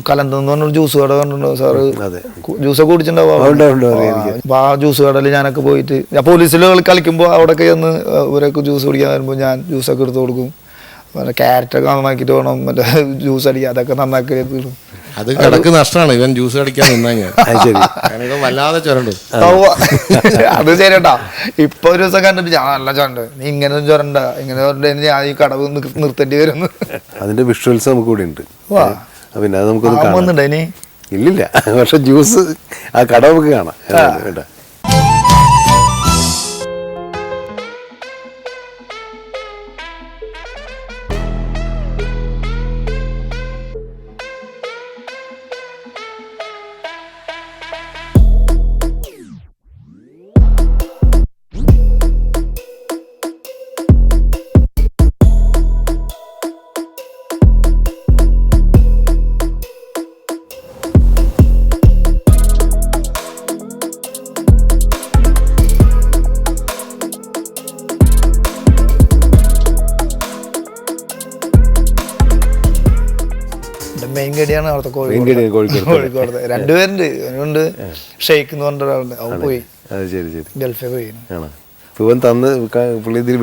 കലന്തെന്ന് പറഞ്ഞൊരു ജ്യൂസ് കട കണ്ടിട്ടുണ്ടോ സാറ്? ജ്യൂസൊക്കെ കുടിച്ചിട്ടുണ്ടാവും. അപ്പൊ ആ ജ്യൂസ് കടയിൽ ഞാനൊക്കെ പോയിട്ട് ഞാൻ പോലീസിൽ കളിക്കുമ്പോൾ അവിടെയൊക്കെ ചെന്ന് ഇവരൊക്കെ ജ്യൂസ് കുടിക്കാൻ വരുമ്പോൾ ഞാൻ ജ്യൂസൊക്കെ എടുത്ത് കൊടുക്കും. മറ്റേ ക്യാരറ്റൊക്കെ നന്നാക്കിയിട്ട് വേണം മറ്റേ ജ്യൂസ് അടിക്കുക, അതൊക്കെ നന്നാക്കി എടുത്തിടും. അത് കിടക്ക് നഷ്ടമാണ് ഇവൻ ജ്യൂസ് അടിക്കാൻ നിന്നാ ഞാൻ. വല്ലാതെ ചുരണ്ട്. അത് ശരിയട്ടാ. ഇപ്പൊ ഒരു ദിവസം കണ്ടിട്ട് ഞാൻ നല്ല ചുരണ്ട്, നീ ഇങ്ങനെ ചുരണ്ട, ഇങ്ങനെ ചുരണ്ട, ഞാൻ ഈ കടവ് നിർത്തേണ്ടി വരും. അതിന്റെ വിഷ്വൽസ് നമുക്ക് കൂടെ ഉണ്ട്. പിന്നെ അത് നമുക്കൊന്ന് വന്നിട്ടുണ്ടോ ഇനി? ഇല്ലില്ല, പക്ഷെ ജ്യൂസ് ആ കട നമുക്ക് കാണാം കേട്ടാ. മെയിൻ കടിയാണ് അവിടുത്തെ കോഴിക്കോട്. രണ്ടുപേരുണ്ട്, അവനുണ്ട് ഷെയ്ഖ് എന്ന് പറഞ്ഞ ഒരാളുണ്ട്, അവൻ പോയി ഗൾഫിൽ പോയി.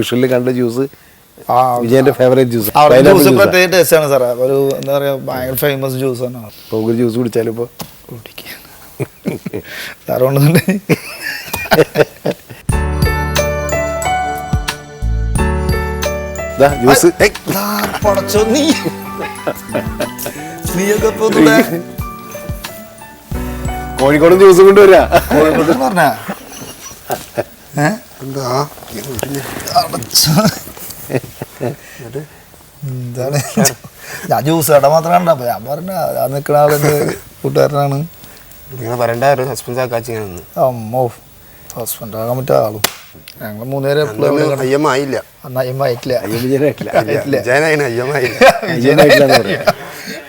വിഷ്വലിൽ കണ്ട ജ്യൂസ് വിജയന്റെ ഫേവറേറ്റ് ജ്യൂസ്. ജ്യൂസ് പ്രത്യേക ടേസ്റ്റ് ആണ് സാറേ, ഒരു എന്താ പറയാ ഭയങ്കര ഫേമസ് ജ്യൂസ് ആണ്. ഒരു ജ്യൂസ് കുടിച്ചാലും ഇപ്പൊ സാറ് കൊണ്ടുണ്ട്. ജ്യൂസ് കോഴിക്കോട് ജ്യൂസ് കൊണ്ടുവരാ. എന്താണ് ഞാൻ ജ്യൂസ് കട മാത്രം കണ്ട, അപ്പൊ ഞാൻ പറഞ്ഞ നിൽക്കുന്ന ആളെന്ത് കൂട്ടുകാരനാണ്. അമ്മോ ഹസ്ബൻഡ് ആകാൻ പറ്റിയ ആളും. ഞങ്ങൾ മൂന്നുപേരെ അയ്യമായില്ല.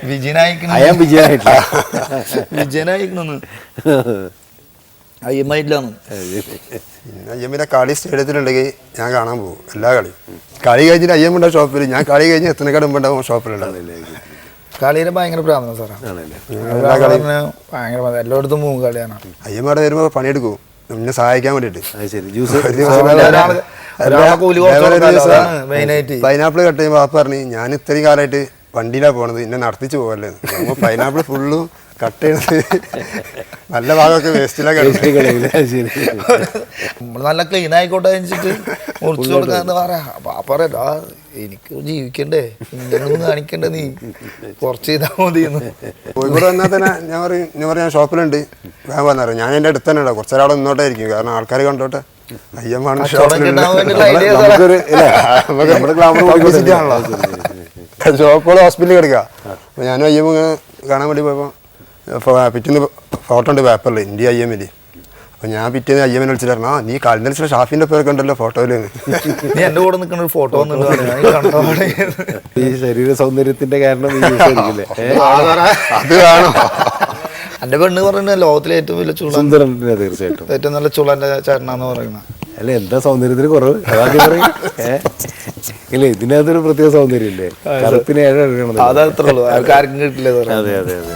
വിജയനായിക്കണെന്ന് അയ്യമായില്ലാന്ന്. അയ്യമ്മിന്റെ കളി സ്റ്റേഡിയത്തിലുണ്ടെങ്കിൽ ഞാൻ കാണാൻ പോകും. എല്ലാ കളിയും കളി കഴിഞ്ഞിട്ട് അയ്യമ്മുണ്ടാവും ഷോപ്പിൽ, ഞാൻ കളി കഴിഞ്ഞ് എത്ര മുമ്പുണ്ടാവും ഷോപ്പിലുണ്ടാവില്ല. കളിയിലെ ഭയങ്കര പ്രാധാന്യം സാറാ, ഭയങ്കര എല്ലായിടത്തും പോകും കളിയാണ്. അയ്യമ്മയുടെ വരുമ്പോൾ പണിയെടുക്കും എന്നെ സഹായിക്കാൻ വേണ്ടിട്ട്. പൈനാപ്പിൾ കട്ട് ചെയ്യുമ്പോൾ പാപ്പ പറഞ്ഞു, ഞാൻ ഇത്രയും കാലമായിട്ട് വണ്ടിയിലാണ് പോണത്, എന്നെ നടത്തിച്ചു പോകല്ലേ. പൈനാപ്പിൾ ഫുള്ളും കട്ട് ചെയ്യണത് നല്ല ഭാഗമൊക്കെ വേസ്റ്റിലാണ്. നല്ല ക്ലീൻ ആയിക്കോട്ടെ വെച്ചിട്ട് മുറിച്ചു കൊടുക്കാന്ന് പറയാ. പറയാ എനിക്ക് ജീവിക്കണ്ടേ, ഇങ്ങനൊന്നും കാണിക്കണ്ടേ, നീ കുറച്ച് ചെയ്താൽ മതി. കോഴിക്കോട് വന്നാൽ തന്നെ ഞാൻ പറയാം ഷോപ്പിലുണ്ട് ഞാൻ വന്നറിയാം. ഞാൻ എൻ്റെ അടുത്ത് തന്നെ ഉണ്ടാവും, കുറച്ചൊരാളെ നിന്നോട്ടായിരിക്കും, കാരണം ആൾക്കാർ കണ്ടോട്ടെ. അയ്യമ്മാണ് ഷോപ്പുകൾ ഹോസ്പിറ്റലിൽ കിടക്കുക. അപ്പോൾ ഞാനും അയ്യമ്മ കാണാൻ വേണ്ടി പോയപ്പോൾ പിറ്റേന്ന് ഫോട്ടോ ഉണ്ട് പേപ്പറിൽ, ഇന്ത്യ അയ്യമ്മില്. അപ്പം ഞാൻ പിറ്റേന്ന് അയ്യമ്മനെ വിളിച്ചിട്ട് പറഞ്ഞു, നീ കളിച്ച ഷാഫിൻ്റെ പേരൊക്കെ ഉണ്ടല്ലോ ഫോട്ടോയിൽ. നീ എൻ്റെ കൂടെ നിൽക്കുന്ന ഒരു ഫോട്ടോ ഈ ശരീര സൗന്ദര്യത്തിന്റെ കാരണം അത് കാണോ. എൻ്റെ പെണ്ണ് പറയുന്നത് ലോകത്തിലെ ഏറ്റവും വലിയ ചുള, തീർച്ചയായിട്ടും ഏറ്റവും നല്ല ചുളന്റെ ചേട്ടനാന്ന് പറയുന്നത്. അല്ല എന്താ സൗന്ദര്യത്തിന് കുറവ് ഇല്ല, ഇതിനകത്തൊരു പ്രത്യേക സൗന്ദര്യം ഇല്ലേ, കറുപ്പിന് 7 അതത്രേ ഉള്ളൂ, ആർക്കും കിട്ടില്ല. അതെ അതെ അതെ.